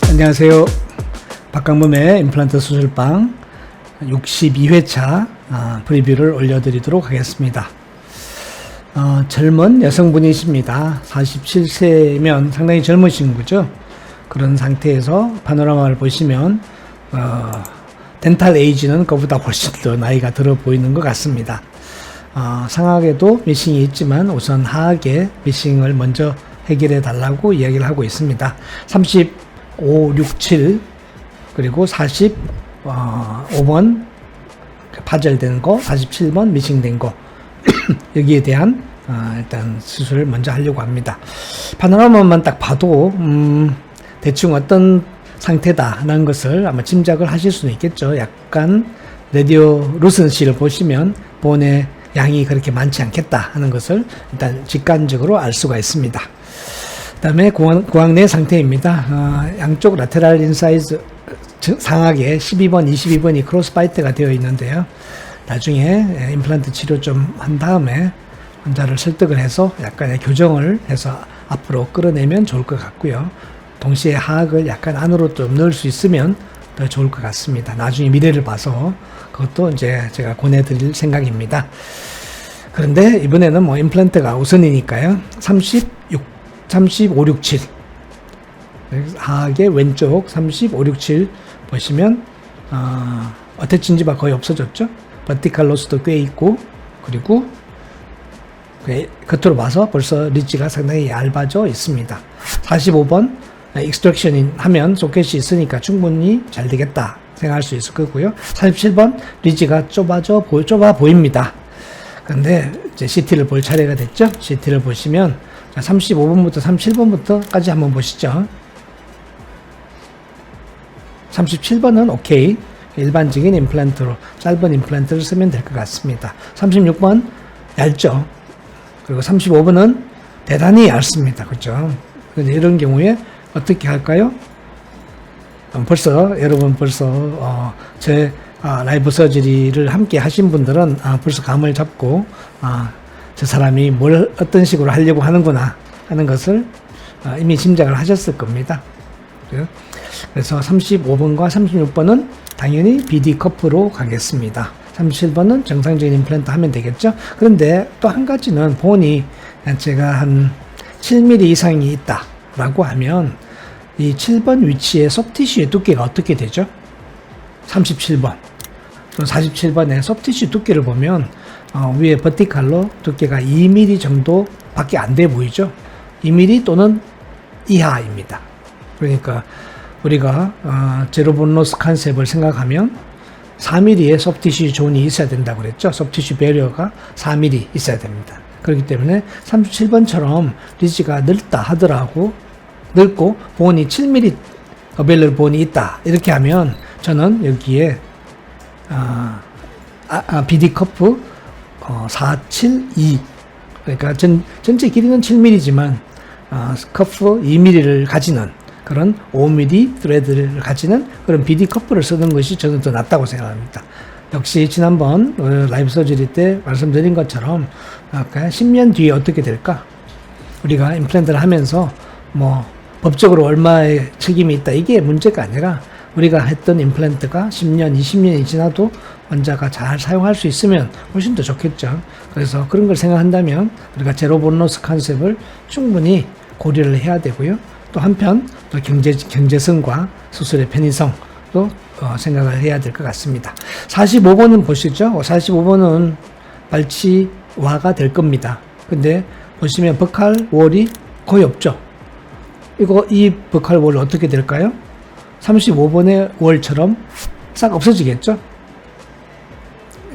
안녕하세요. 박강범의 임플란트 수술방 62회차 프리뷰를 올려드리도록 하겠습니다. 젊은 여성분이십니다. 47세면 상당히 젊으신 거죠. 그런 상태에서 파노라마를 보시면 덴탈 에이지는 그보다 훨씬 더 나이가 들어 보이는 것 같습니다. 상하에도 미싱이 있지만 우선 하하의 미싱을 먼저 해결해 달라고 이야기를 하고 있습니다. 35, 67 그리고 45번 파절된 거, 47번 미싱된 거 여기에 대한 일단 수술을 먼저 하려고 합니다. 파노라마만 딱 봐도 대충 어떤 상태다라는 것을 아마 짐작을 하실 수는 있겠죠. 약간 레디오 루선시를 보시면 본의 양이 그렇게 많지 않겠다 하는 것을 일단 직관적으로 알 수가 있습니다. 그 다음에 고황 내 상태입니다. 양쪽 라테랄 인사이즈 상하게 12번, 22번이 크로스바이트가 되어 있는데요. 나중에 임플란트 치료 좀 한 다음에 환자를 설득을 해서 약간의 교정을 해서 앞으로 끌어내면 좋을 것 같고요. 동시에 하악을 약간 안으로 좀 넣을 수 있으면 더 좋을 것 같습니다. 나중에 미래를 봐서 그것도 이제 제가 권해드릴 생각입니다. 그런데 이번에는 뭐 임플란트가 우선이니까요. 35, 67 하악의 왼쪽 35, 67 보시면 어태친지가 거의 없어졌죠. 버티칼 로스도 꽤 있고 그리고 겉으로 봐서 벌써 리지가 상당히 얇아져 있습니다. 45번 익스트랙션 하면 소켓이 있으니까 충분히 잘 되겠다 생각할 수 있을 거고요. 47번 리지가 좁아 보입니다. 근데 이제 CT를 볼 차례가 됐죠. CT를 보시면 35번부터 37번부터까지 한번 보시죠. 37번은 오케이. 일반적인 임플란트로 짧은 임플란트를 쓰면 될 것 같습니다. 36번 얇죠. 그리고 35번은 대단히 얇습니다. 그렇죠? 이런 경우에 어떻게 할까요? 여러분 벌써 제 라이브 서저리를 함께 하신 분들은 벌써 감을 잡고 저 사람이 어떤 식으로 하려고 하는구나 하는 것을 이미 짐작을 하셨을 겁니다. 그래서 35번과 36번은 당연히 BD 커프로 가겠습니다. 37번은 정상적인 임플란트 하면 되겠죠. 그런데 또 한 가지는 본이 제가 한 7mm 이상이 있다 라고 하면 이 7번 위치의 소프티슈의 두께가 어떻게 되죠? 37번 또 47번의 소프티슈 두께를 보면 위에 버티칼로 두께가 2mm 정도 밖에 안 돼 보이죠. 2mm 또는 이하입니다. 그러니까 우리가 제로본로스 컨셉을 생각하면 4mm의 소프티슈 존이 있어야 된다고 그랬죠. 소프티슈 배리어가 4mm 있어야 됩니다. 그렇기 때문에 37번처럼 리지가 넓다 하더라고 넓고 본이 7mm 어벨러 본이 있다 이렇게 하면 저는 여기에 BD 커프 472 그러니까 전체 길이는 7mm지만 커프 2mm를 가지는 그런 5mm thread를 가지는 그런 BD 커프를 쓰는 것이 저는 더 낫다고 생각합니다. 역시 지난번 라이브 서저리 때 말씀드린 것처럼 아까 10년 뒤에 어떻게 될까? 우리가 임플란트를 하면서 뭐 법적으로 얼마의 책임이 있다 이게 문제가 아니라 우리가 했던 임플란트가 10년, 20년이 지나도 환자가 잘 사용할 수 있으면 훨씬 더 좋겠죠. 그래서 그런 걸 생각한다면 우리가 제로본로스 컨셉을 충분히 고려를 해야 되고요. 또 한편 또 경제성과 수술의 편의성도 생각을 해야 될 것 같습니다. 45번은 보시죠. 45번은 발치화가 될 겁니다. 근데 보시면 버칼 월이 거의 없죠. 이 버칼 월은 어떻게 될까요? 35번의 월처럼 싹 없어지겠죠.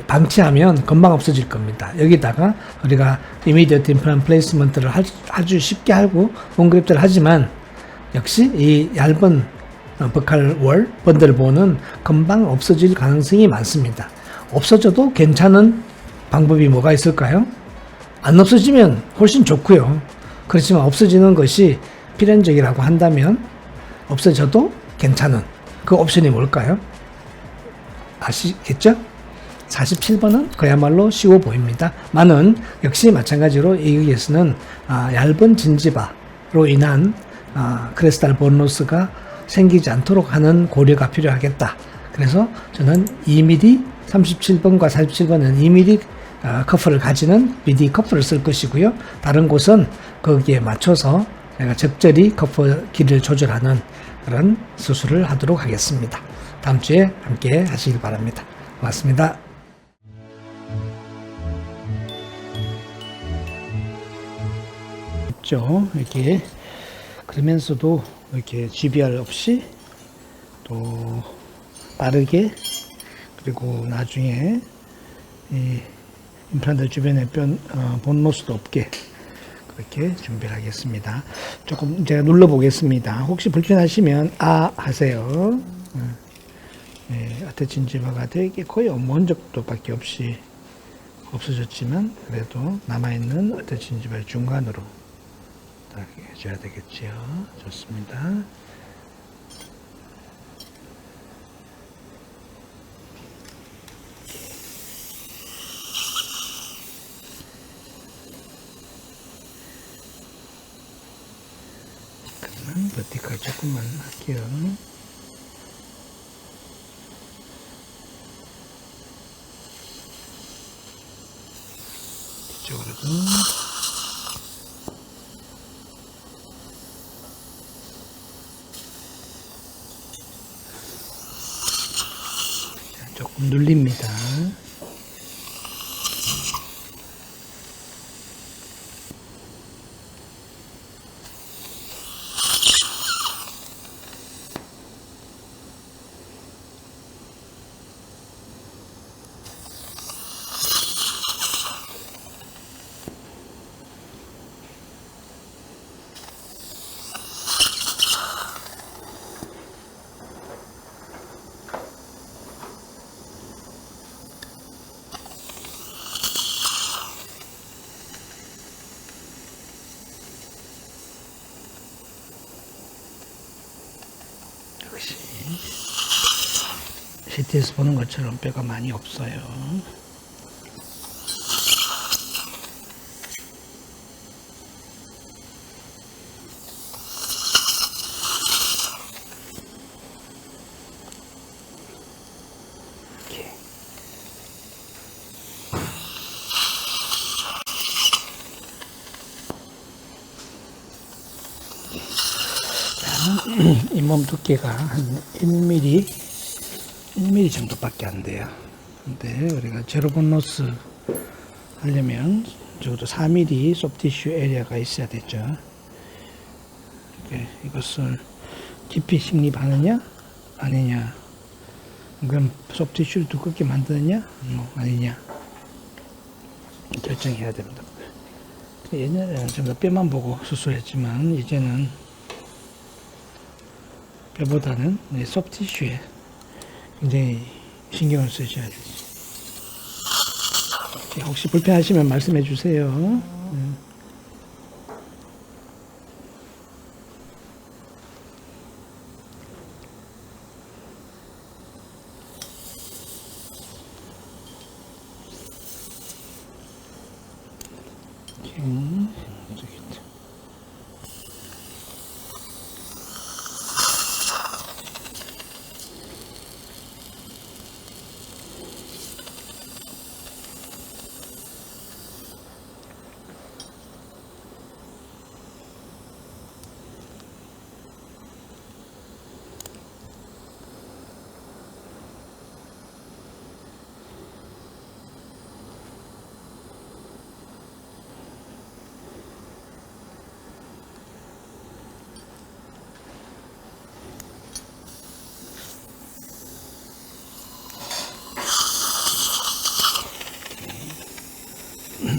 방치하면 금방 없어질 겁니다. 여기다가 우리가 immediate implant placement를 아주 쉽게 하고 몽그랩들을 하지만 역시 이 얇은 버칼 월 번들본은 금방 없어질 가능성이 많습니다. 없어져도 괜찮은 방법이 뭐가 있을까요? 안 없어지면 훨씬 좋고요. 그렇지만 없어지는 것이 필연적이라고 한다면 없어져도 괜찮은 그 옵션이 뭘까요? 아시겠죠? 47번은 그야말로 쉬워 보입니다. 만은 역시 마찬가지로 여기에서는 얇은 진지바로 인한 크레스탈 본로스가 생기지 않도록 하는 고려가 필요하겠다. 그래서 저는 2mm 37번과 47번은 2mm 커프를 가지는 BD 커프를 쓸 것이고요. 다른 곳은 거기에 맞춰서 제가 적절히 커프 길이를 조절하는 그런 수술을 하도록 하겠습니다. 다음 주에 함께 하시길 바랍니다. 고맙습니다. 이렇게 그러면서도 이렇게 GBR 없이 또 빠르게 그리고 나중에 이 임플란트 주변에 본로스도 없게 그렇게 준비를 하겠습니다. 조금 제가 눌러 보겠습니다. 혹시 불편하시면 하세요. 네, 아테친지바가 되게 거의 없는 적도밖에 없이 없어졌지만 그래도 남아있는 아테친지바의 중간으로 딱 해줘야 되겠지요. 좋습니다. 그러면 버티컬 조금만 할게요. 뒤쪽으로도 조금 눌립니다. 역시 CT에서 보는 것처럼 뼈가 많이 없어요. 이렇게. 잇몸 두께가 한 1mm 정도밖에 안 돼요. 근데 우리가 제로 본로스 하려면 적어도 4mm 소프티슈 에리어가 있어야 되죠. 이것을 깊이 식립하느냐 아니냐, 그럼 소프티슈를 두껍게 만드느냐 아니냐 결정해야 됩니다. 예전에는 전부 뼈만 보고 수술했지만 이제는 뼈보다는 소프티슈에 굉장히 신경을 쓰셔야 되죠. 혹시 불편하시면 말씀해 주세요.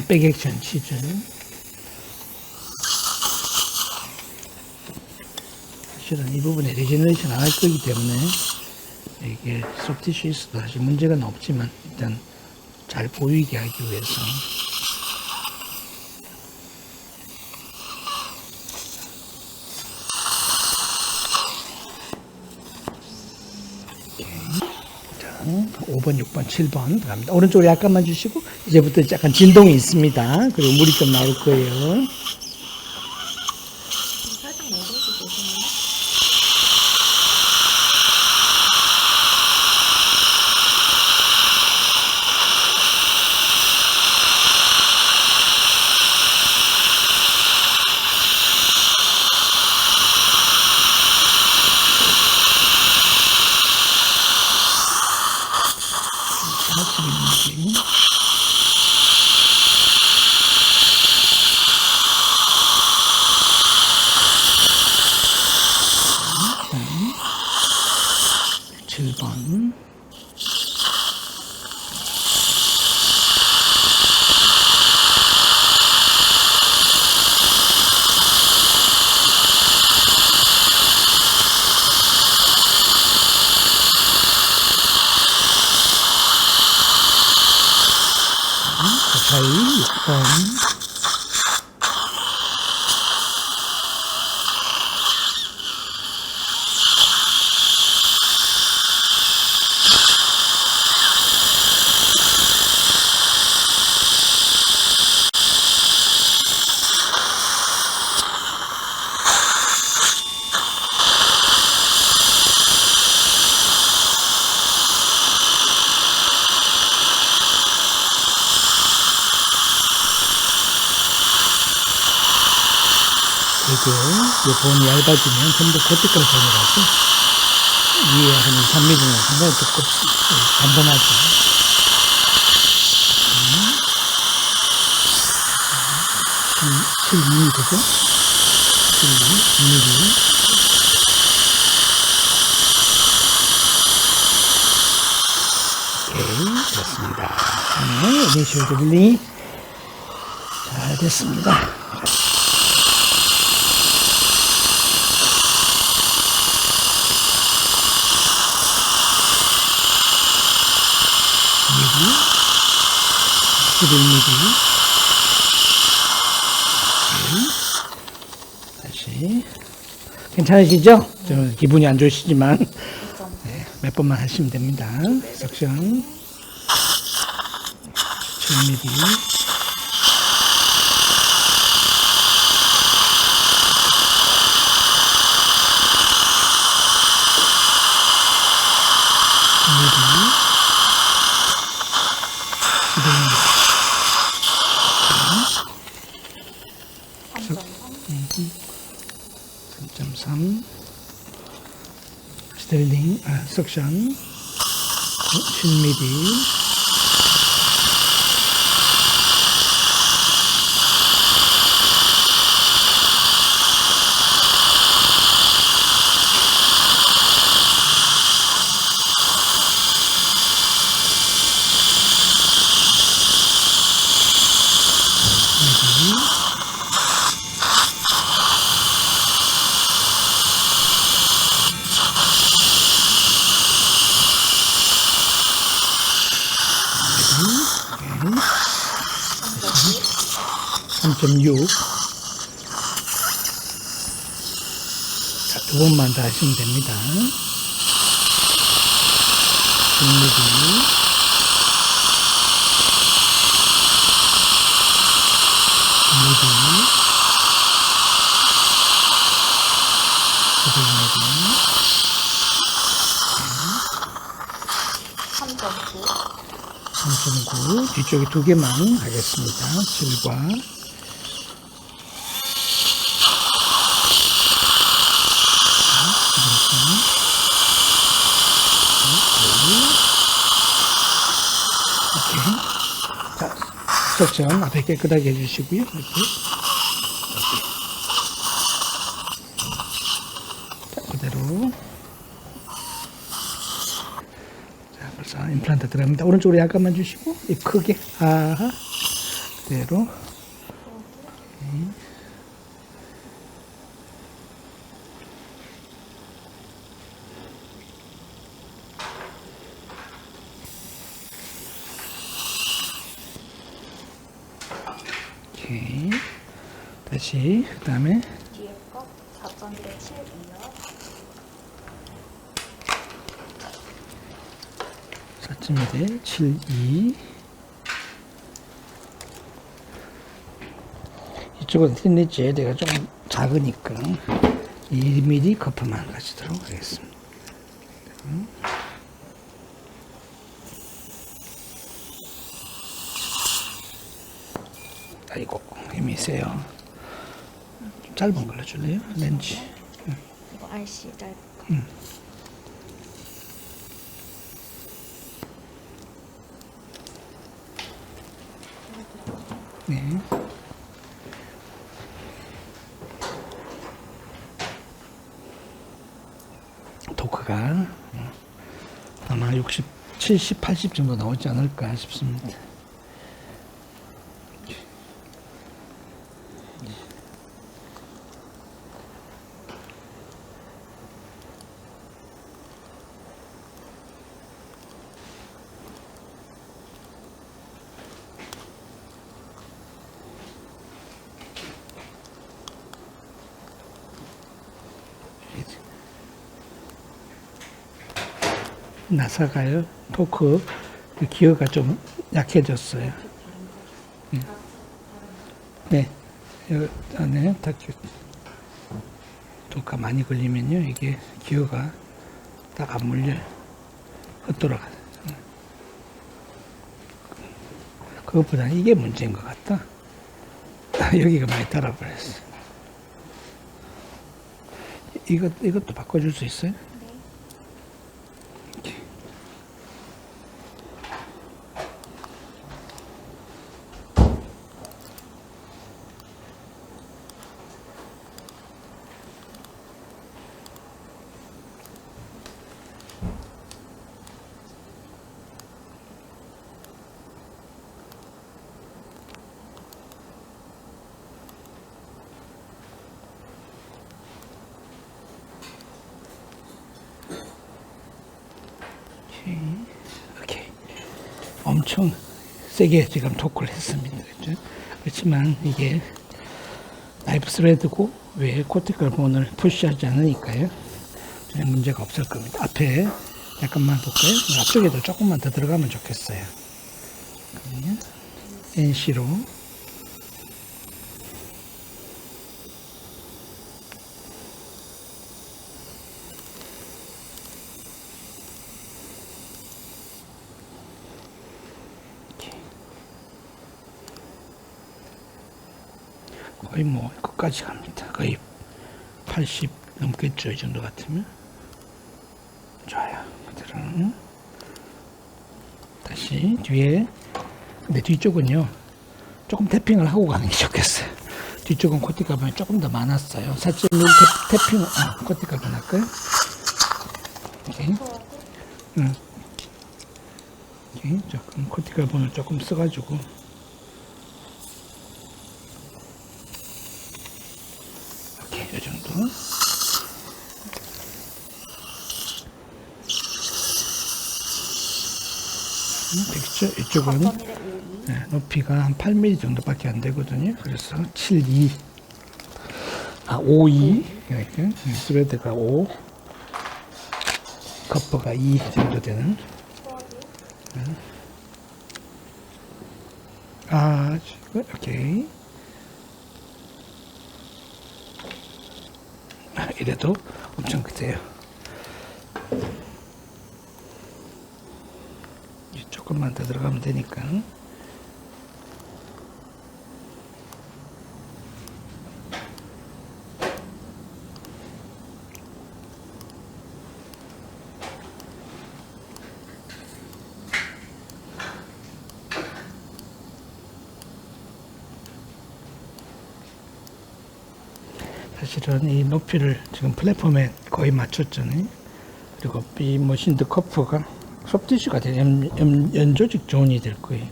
백액션 치즈. 사실은 이 부분에 리제너레이션 안 할 거기 때문에 이게 소프티슈 있어도 사실 문제가 없지만 일단 잘 보이게 하기 위해서 5번, 6번, 7번 들어갑니다. 오른쪽으로 약간만 주시고 이제부터 약간 진동이 있습니다. 그리고 물이 좀 나올 거예요. 살짝 내려서 보시면 칠 번 그 사이 6번 되게 이 본이 얇아지면 전부 고티컬 본이라서 위에 한 3mm는 상당히 두껍지 단단하죠. 7mm 그죠? 7mm 오케이 됐습니다. 네, 이니셜 드릴링이 잘 됐습니다. 미리 11mm 다시 괜찮으시죠? 좀 기분이 안 좋으시지만 네, 몇 번만 하시면 됩니다. 석션 7mm 미리 3.3 스텔링 석션 7mm (3.6) 자, 두 번만 더 하시면 됩니다. 6mm 3.9 뒤쪽에 두 개만 하겠습니다. 7과 자, 석션 앞에 깨끗하게 해주시고요. 이렇게. 자, 그대로. 자, 벌써 임플란트 들어갑니다. 오른쪽으로 약간만 주시고, 이 크게. 아하. 그대로. 오케이. 다시, 그 다음에. 뒤에 거 4.2에 7이요. 70mm, 72. 이쪽은 틴리지 에드가 좀 작으니까 1mm 커프만 가지도록 하겠습니다. 아이고, 힘이 세요. 좀 짧은 걸로 줄래요? 렌즈. 이거 RC 짧은 거. 네. 토크가 아마 60, 70, 80 정도 나오지 않을까 싶습니다. 나사가요. 토크 기어가 좀 약해졌어요. 네, 여기 안에 토크가 많이 걸리면요, 이게 기어가 딱 안 물려요. 헛돌아가요. 그것보다 이게 문제인 것 같다. 여기가 많이 달아버렸어. 이것도 바꿔줄 수 있어요? 오케이. 엄청 세게 지금 토크를 했습니다. 그렇죠? 그렇지만 이게 나이프 스레드고 왜 코티컬 본을 푸시하지 않으니까요. 전혀 문제가 없을 겁니다. 앞에 약간만 볼까요? 앞쪽에도 조금만 더 들어가면 좋겠어요. NC로 거의 뭐 끝까지 갑니다. 거의 80 넘겠죠. 이 정도 같으면 좋아요. 그대로 다시 뒤에. 근데 뒤쪽은요 조금 태핑을 하고 가는 게 좋겠어요. 뒤쪽은 코티카본이 조금 더 많았어요. 4.1 태핑, 코티카본 할까요? 오케이. 오케이. 조금 코티카본을 조금 써가지고 오케이, 이 정도. 되겠죠? 이쪽은 네, 높이가 한 8mm 정도밖에 안 되거든요. 그래서 72, 52 이렇게 스레드가 5, 커퍼가 2 정도 되는. 오케이. 이래도 엄청 크대요. 조금만 더 들어가면 되니까. 사실은 이 높이를 지금 플랫폼에 거의 맞췄잖아요. 그리고 이 머신드 커프가 소프티슈가 연조직 존이 될 거예요.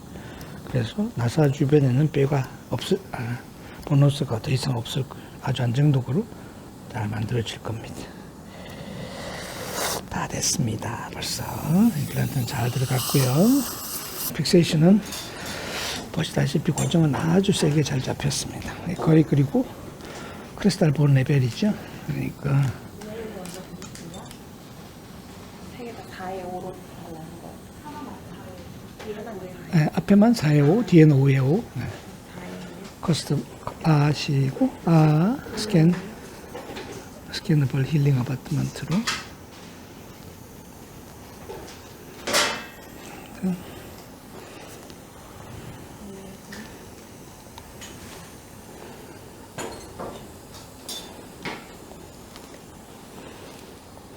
그래서 나사 주변에는 뼈가 보너스가 더 이상 없을 거예요. 아주 안정적으로 잘 만들어질 겁니다. 다 됐습니다. 벌써 임플란트는 잘 들어갔고요. 픽세이션은 보시다시피 고정은 아주 세게 잘 잡혔습니다. 거의 그리고 크리스탈 본 레벨이죠. 그러니까 세 개 다 4에 5로 달라는 거. 하나만 네, 앞에만 4의 5, 뒤에는 5의 5. 네. 4의 커스텀 아시고 스캐너블 힐링 아파트먼트로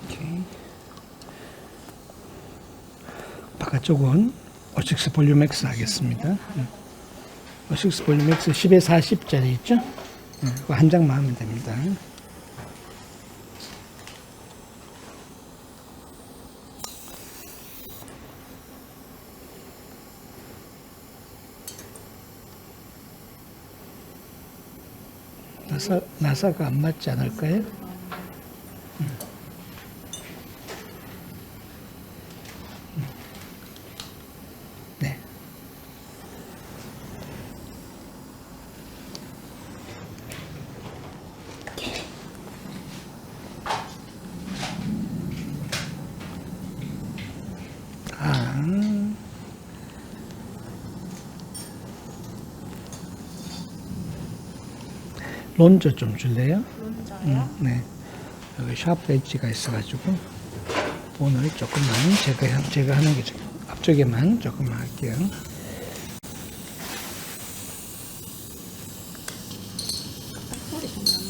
오케이. 바깥쪽은 오식스 볼륨 X 하겠습니다. 오식스 볼륨 X 10에 40짜리 있죠? 그거 한 장만 하면 됩니다. 나사가 안 맞지 않을까요? 네. 론저 좀 줄래요? 론저요? 네. 여기 샵 엣지가 있어가지고 본을 조금만 제거하는 게 좋아요. 앞쪽에만 조금만 할게요. 소리 좀 납니다.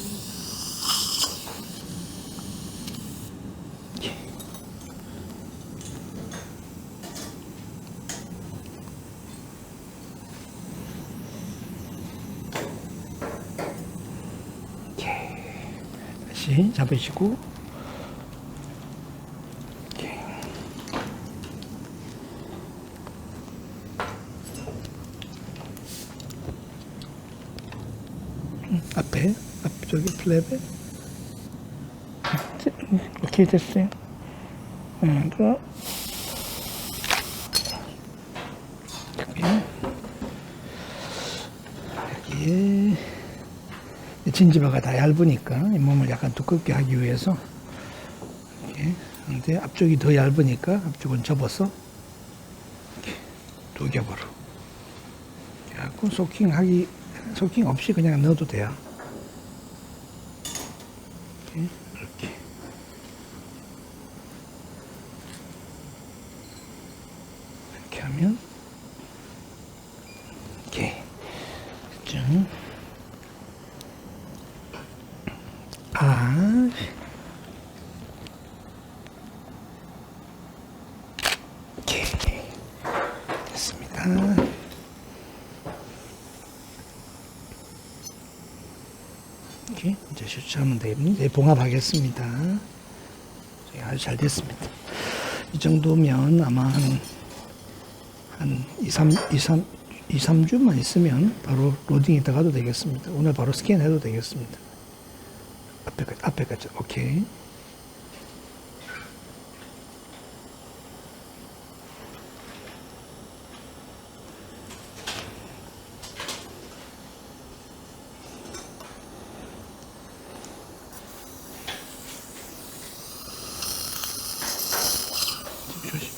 다시 잡으시고 앞쪽에 플랩에 오케이 됐어요. 그 여기에 진지바가 다 얇으니까 이 몸을 약간 두껍게 하기 위해서 이렇게. 근데 앞쪽이 더 얇으니까 앞쪽은 접어서 이렇게 두 겹으로 이렇게 하고 소킹 없이 그냥 넣어도 돼요. 이렇게 이렇게 하면 이렇게 좀 오케이. 됐습니다. 이렇게 이제 슈츠하면 되겠습니다. 봉합하겠습니다. 아주 잘 됐습니다. 이 정도면 아마 한 2, 3주만 있으면 바로 로딩이 들어가도 되겠습니다. 오늘 바로 스캔해도 되겠습니다. 앞에까지 오케이. 조심.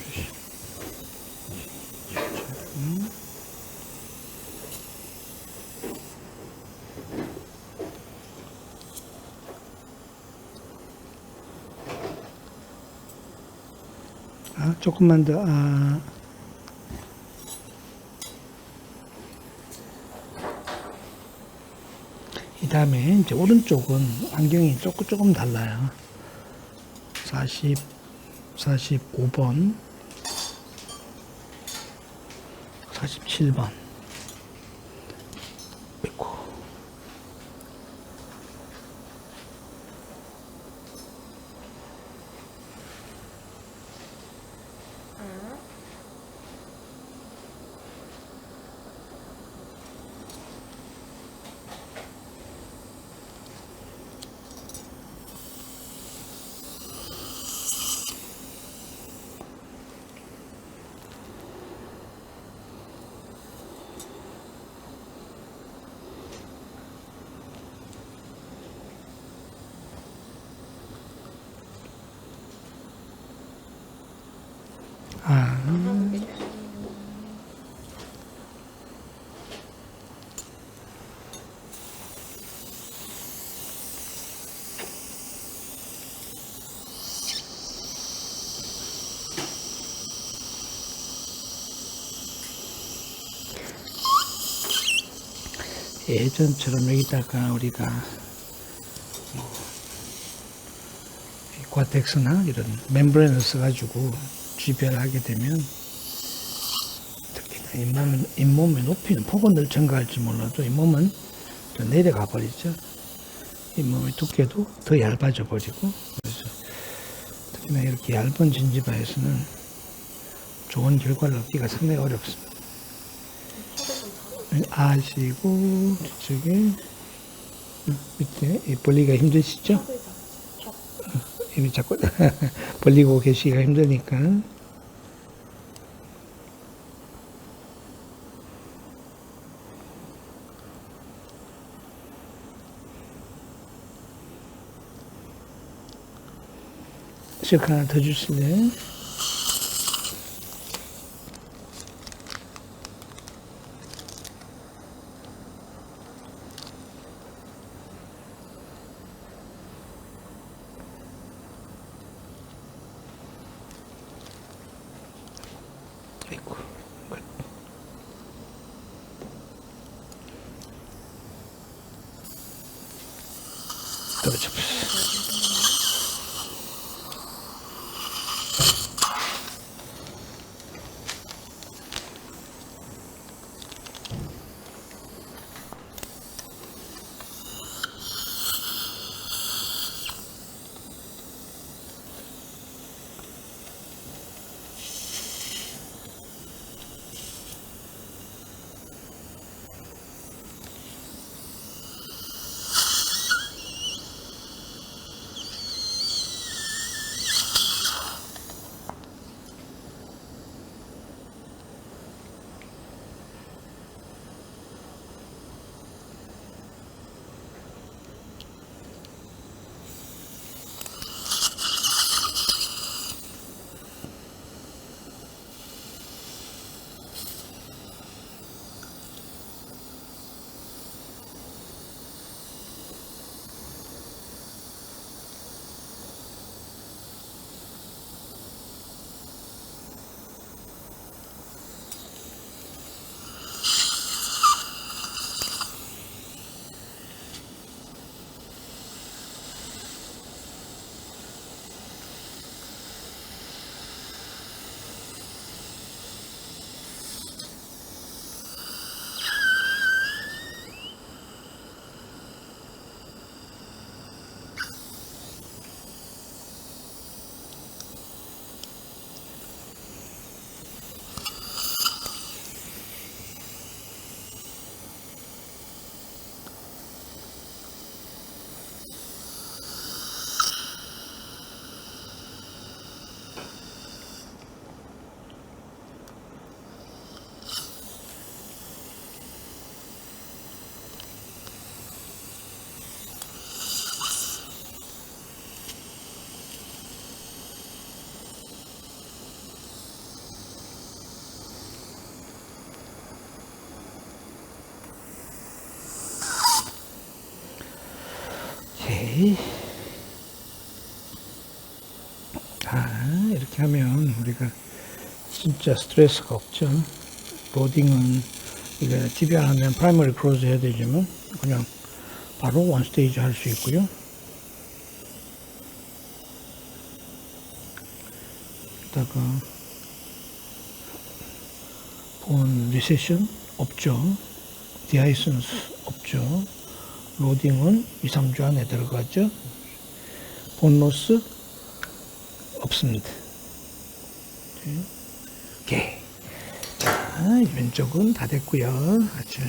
조금만 더, 이 다음에 이제 오른쪽은 환경이 조금 달라요. 45번, 47번. 예전처럼 여기다가 우리가 과텍스나 이런 멤브레인을 써가지고 지배하게 되면 특히나 잇몸의 높이는 폭은 늘 증가할지 몰라도 잇몸은 또 내려가 버리죠. 잇몸의 두께도 더 얇아져 버리고, 그래서 특히나 이렇게 얇은 진지바에서는 좋은 결과를 얻기가 상당히 어렵습니다. 아시고 뒤쪽에 밑에 벌리기가 힘드시죠? 이미 자꾸 벌리고 계시기가 힘드니까 식 하나 더 주실래요? 아이고, 떨어져버렸어. 오케이. 이렇게 하면 우리가 진짜 스트레스가 없죠. 로딩은 이게 DB하면 프라이머리 크로즈 해야 되지만 그냥 바로 원 스테이지 할 수 있고요. 다가 본 리세션 없죠. 디아이선스 없죠. 로딩은 2, 3주 안에 들어가죠. 본 로스 없습니다. 오케이. 자, 왼쪽은 다 됐고요. 아주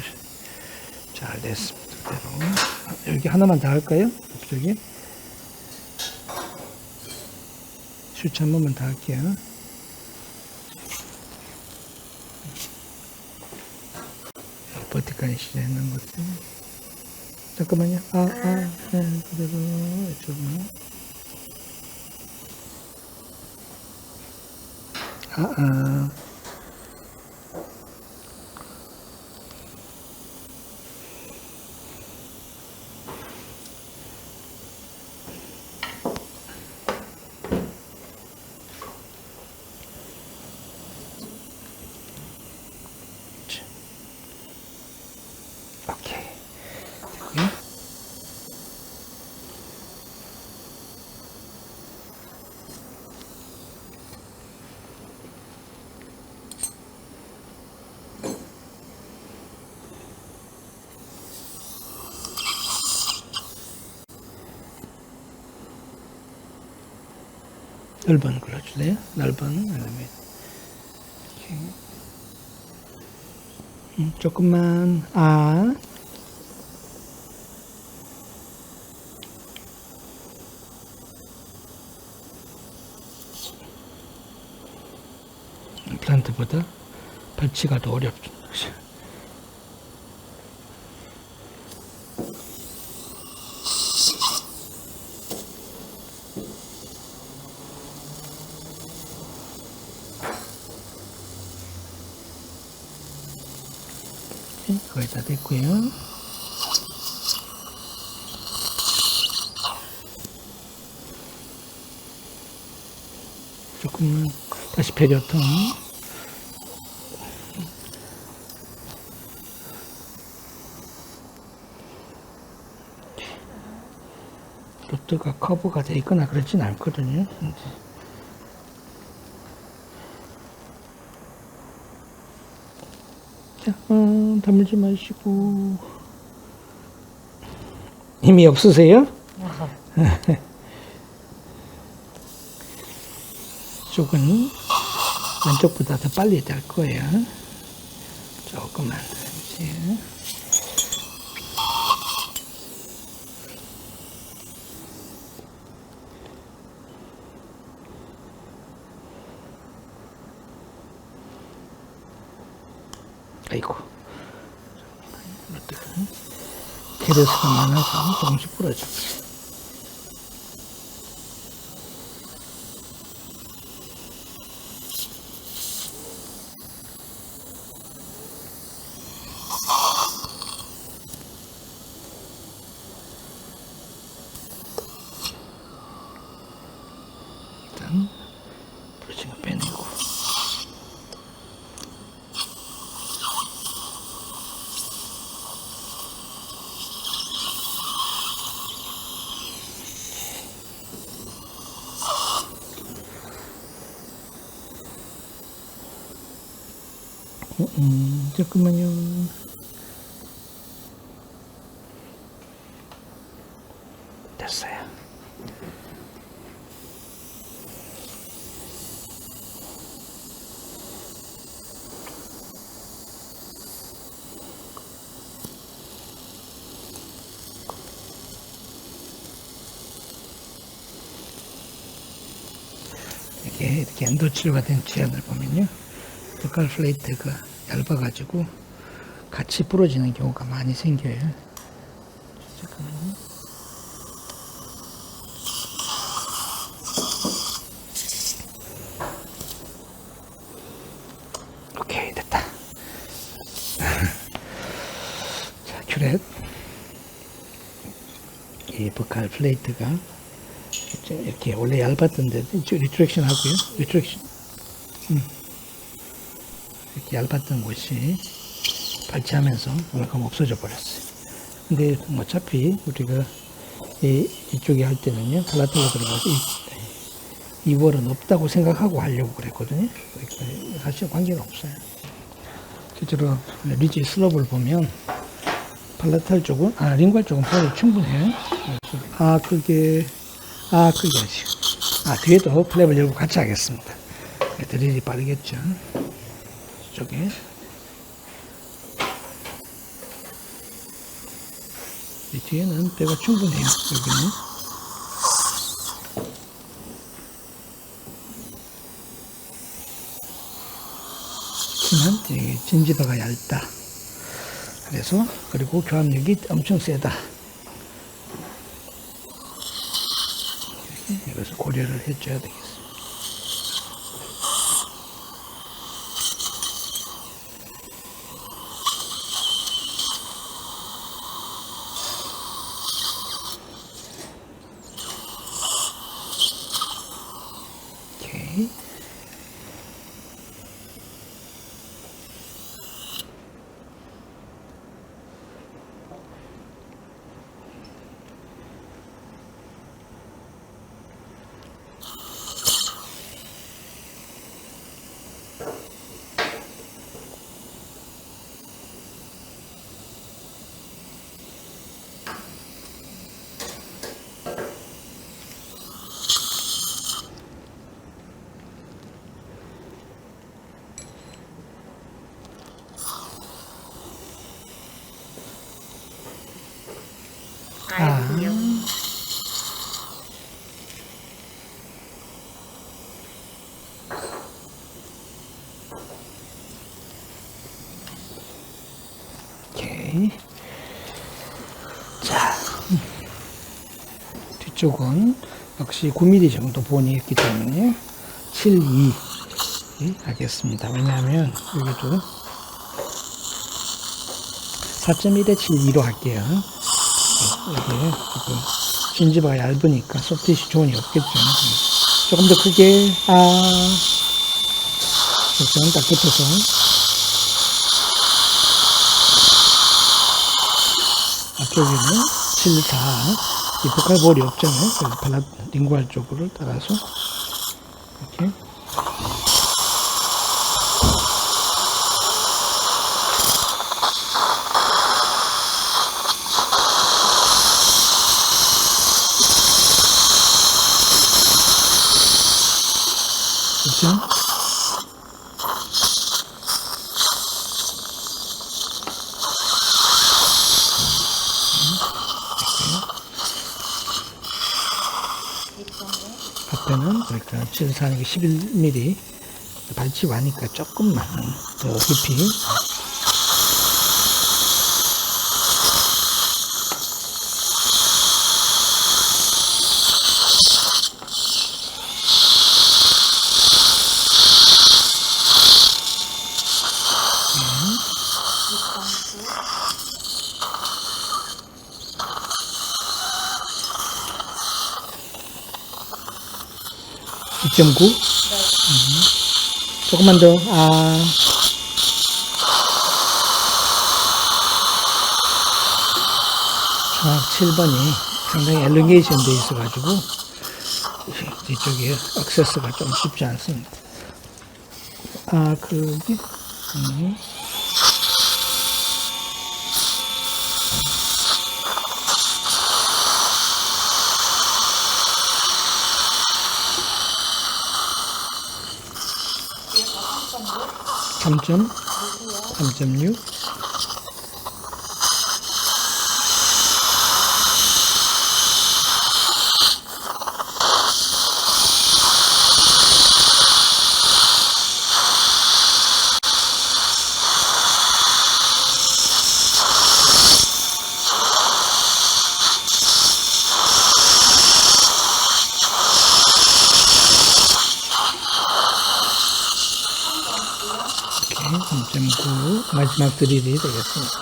잘 됐습니다. 그대로. 여기 하나만 더 할까요? 저기 슈츠 한 번만 더 할게요. 버티칸이 시작했는 것들. 잠깐만요. 그대로 이쪽으로. 오케이. 넓은 걸로 줄래요? 넓은 엘리베이터. 이렇게. 조금만. 플란트보다 발치가 더 어렵죠. 거의 다 됐고요. 조금만 다시 배려통. 로트가 커브가 돼 있거나 그렇진 않거든요. 자, 다물지 마시고. 힘이 없으세요? 쪽은 왼쪽보다 더 빨리 될 거예요. 조금만 더 이제. 아이고, 케레스가 많아서 조금씩 부러져. 일단 부러진 거 빼내고. 잠깐만요. 됐어요. 이렇게 엔도 치료가 된 제안을 보면요. 벽갈 플레이트가 얇아가지고 같이 부러지는 경우가 많이 생겨요. 잠깐만요. 오케이, 됐다. 자, 큐렛. 이 벽갈 플레이트가 이렇게 원래 얇았던데 리트랙션 하고요. 리트랙션. 이렇게 얇았던 곳이 발치하면서 얼마큼 없어져 버렸어요. 근데 어차피 우리가 이쪽에 할 때는요, 플라트가 들어가서 이 월은 없다고 생각하고 하려고 그랬거든요. 사실 관계가 없어요. 실제로 리지 슬럽을 보면 팔라탈 쪽은, 링괄 쪽은 볼이 충분해요. 그게 아니죠. 뒤에도 플랩을 열고 같이 하겠습니다. 드릴이 빠르겠죠. 이쪽에. 이 뒤에는 배가 충분해요. 여기는. 하지만 진지바가 얇다. 그래서 그리고 교합력이 엄청 세다. 이것을 고려를 해줘야 되겠습니다. 오케이. 오케이. 자, 뒤쪽은 역시 9mm 정도 본이 있기 때문에 7.2 하겠습니다. 왜냐하면 여기도 4.1에 7.2로 할게요. 이게 조금 진지바가 얇으니까 소프트핏이 좋은이 없겠죠. 조금 더 크게, 그렇죠. 딱 붙어서. 앞쪽에는 7.4. 이 보컬볼이 없잖아요. 그래서 팔라링구알 쪽으로 따라서. 이렇게. 그렇죠? 앞에는 그러니까 7.4니까 11mm 발치 와니까 조금만 더 깊이. 네. 2.9? 조금만 더, 정확 7번이 상당히 엘리게이션 돼 있어가지고, 뒤쪽에 액세스가 좀 쉽지 않습니다. 그게, 3.6. 이렇게 3.9 마지막 드릴이 되겠습니다.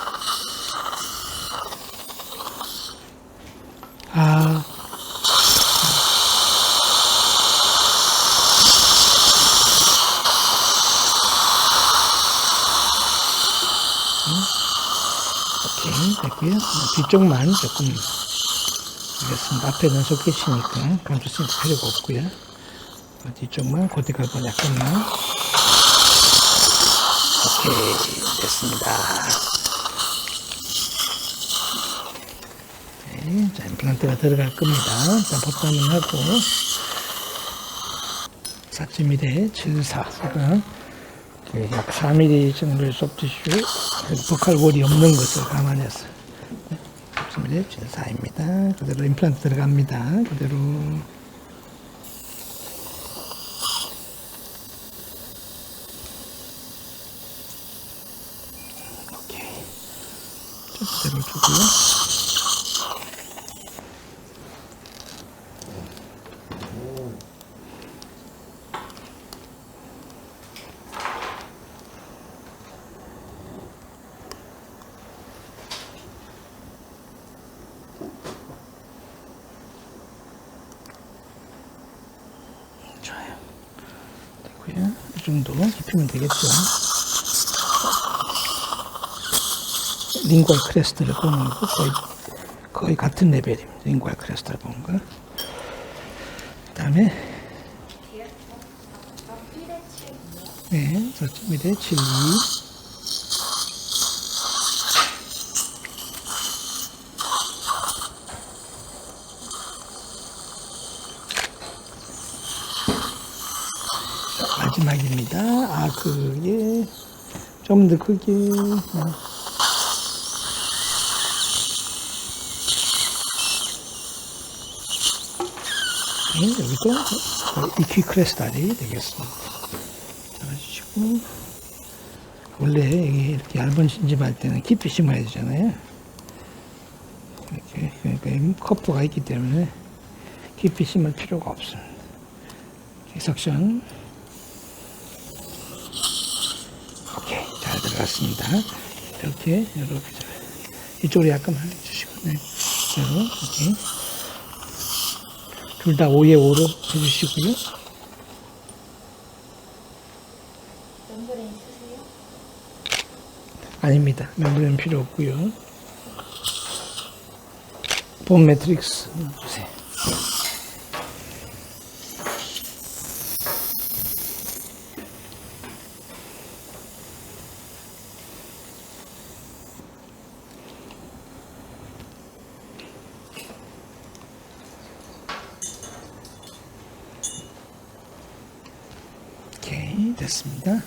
오케이, 됐고요. 뒤쪽만 조금 하겠습니다. 앞에는 소켓이니까 감수성 필요가 없고요. 뒤쪽만 고데칼본 약간만. 오케이, 됐습니다. 네, 자, 임플란트가 들어갈 겁니다. 일단 법담을 하고 4.1에 7.4가 약 4mm 정도의 소프티슈 보컬볼이 없는 것을 감안해서 4.1에 7.4입니다. 그대로 임플란트 들어갑니다. 그대로. 그대로 주고요. 좋아요. 됐고요. 이 정도 입히면 되겠죠. 링구알 크레스트를 보는 거 거의 같은 레벨입니다. 링구알 크레스트를 보는 거. 그 다음에 네, 4.1에 7.2 마지막입니다. 그게 좀 더 크게 여기도 EQ 크레스탈이 되겠습니다. 그래가지고 원래 이게 이렇게 얇은 심집할 때는 깊이 심어야 되잖아요. 이렇게 그러니까 이 커프가 있기 때문에 깊이 심을 필요가 없습니다. 이렇게 석션. 오케이, 잘 들어갔습니다. 이렇게 이쪽으로 약간 해주시고, 네, 이렇게 둘 다 5에 5로 해주시고요. 멤브레인 쓰세요? 아닙니다. 멤브레인 필요 없고요. 본 매트릭스 주세요. 오케이, 됐습니다.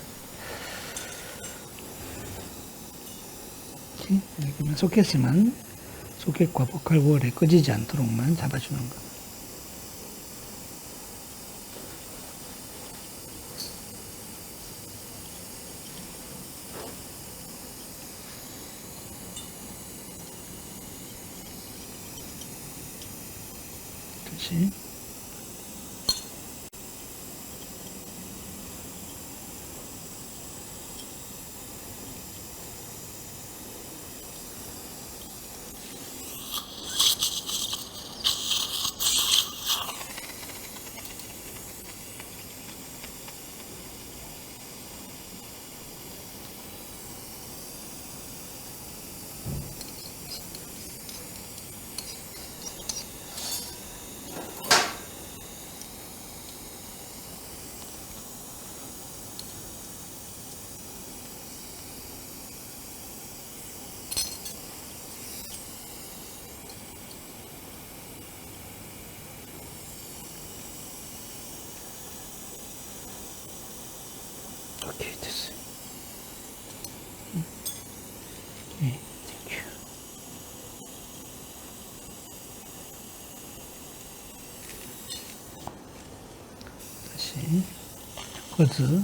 오케이, 여기만 소켓과 보컬 볼에 꺼지지 않도록만 잡아주는 거. 그렇지. 오케이, 됐어요. 오케이, 땡큐. 다시 거즈.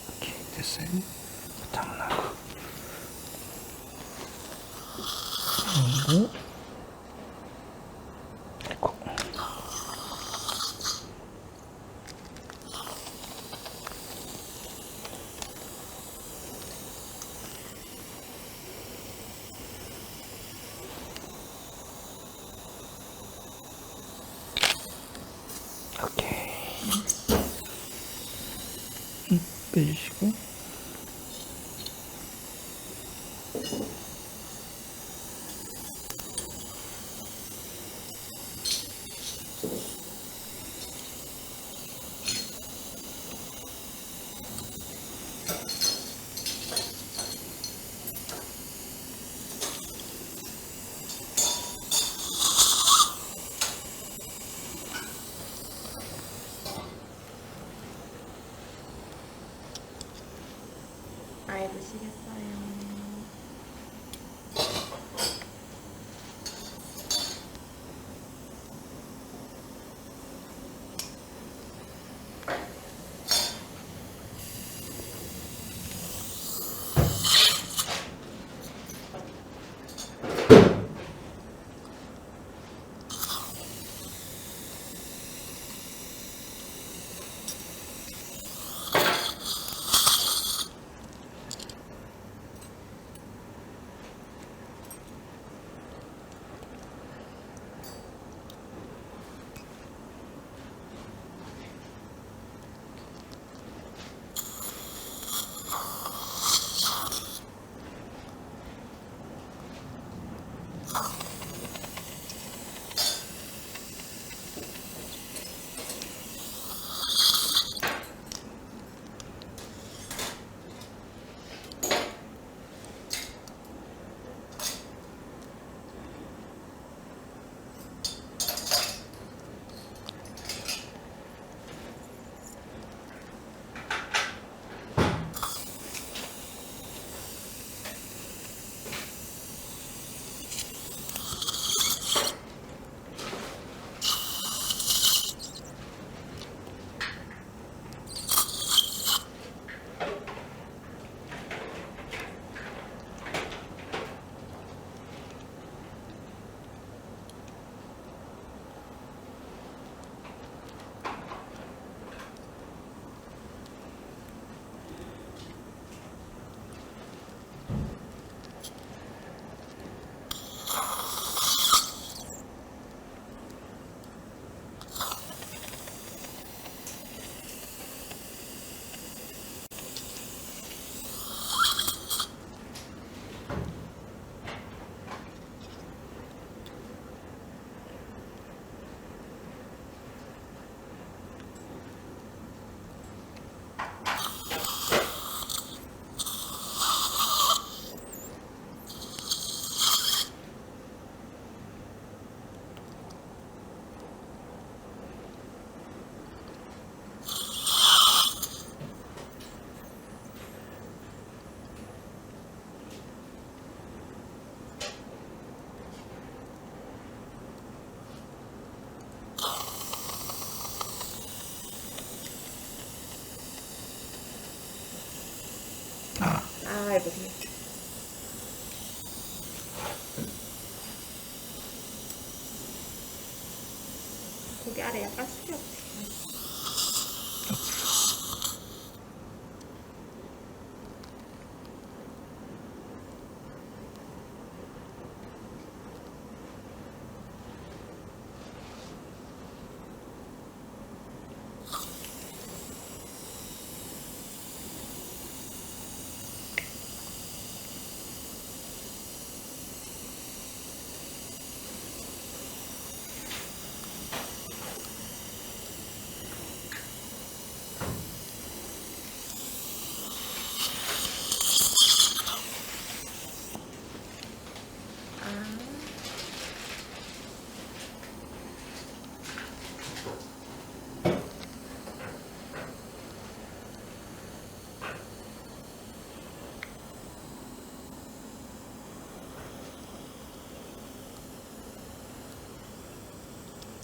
오케이, 됐어요. 부탁은 하고. 그리고 됐고. 오케이. 빼주시고. 아이 드시겠어요? 해보세요. 고기 아래 약간 숙여보세요.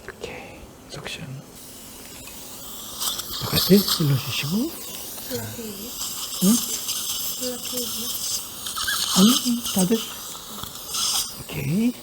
이렇게 석션 똑같이 눌러주시고. 플라테이요? 응? 플라테이요? 아니, 다 됐어. 오케이.